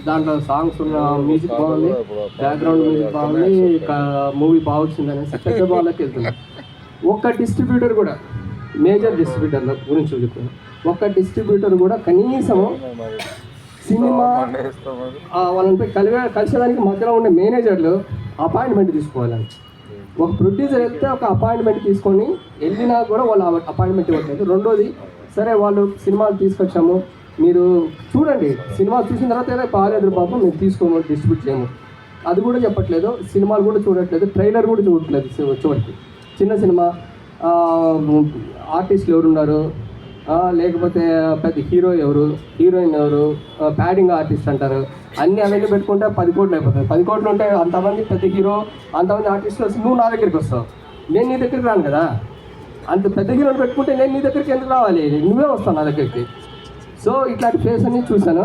దాంట్లో సాంగ్స్ ఉన్న మ్యూజిక్ బాగుంది, బ్యాక్గ్రౌండ్ మ్యూజిక్ బాగుంది, మూవీ బాగుంది అనేసి పెద్ద బాలకి వెళ్తున్నాం. ఒక్క డిస్ట్రిబ్యూటర్ కూడా, మేజర్ డిస్ట్రిబ్యూటర్ల గురించి చెప్తున్నాను, ఒక్క డిస్ట్రిబ్యూటర్ కూడా కనీసము సినిమా వాళ్ళని కలిసేదానికి మధ్యలో ఉండే మేనేజర్లు అపాయింట్మెంట్ తీసుకోవాలని. ఒక ప్రొడ్యూసర్ వెళ్తే ఒక అపాయింట్మెంట్ తీసుకొని వెళ్ళినా కూడా వాళ్ళు అపాయింట్మెంట్ ఇవ్వట్లేదు. రెండోది, సరే వాళ్ళు సినిమాలు తీసుకొచ్చాము, మీరు చూడండి, సినిమా చూసిన తర్వాత ఏదో బాగాలేదు పాపం మేము తీసుకోము, డిస్ట్రిబ్యూట్ చేయము, అది కూడా చెప్పట్లేదు. సినిమాలు కూడా చూడట్లేదు, ట్రైలర్ కూడా చూడట్లేదు. చివరికి చిన్న సినిమా ఆర్టిస్టులు ఎవరున్నారు, లేకపోతే పెద్ద హీరో ఎవరు, హీరోయిన్ ఎవరు, ప్యాడింగ్ ఆర్టిస్ట్ అంటారు, అన్నీ అవన్నీ పెట్టుకుంటే 10 కోట్లు అయిపోతుంది. 10 కోట్లు ఉంటే అంతమంది పెద్ద హీరో, అంతమంది ఆర్టిస్టులు వస్తే నువ్వు నా దగ్గరికి వస్తావు, నేను నీ దగ్గరికి రాను కదా. అంత పెద్ద హీరోని పెట్టుకుంటే నేను నీ దగ్గరికి ఎందుకు రావాలి, నువ్వే వస్తావు నా దగ్గరికి. సో ఇట్లాంటి ఫేస్ అన్ని చూశాను.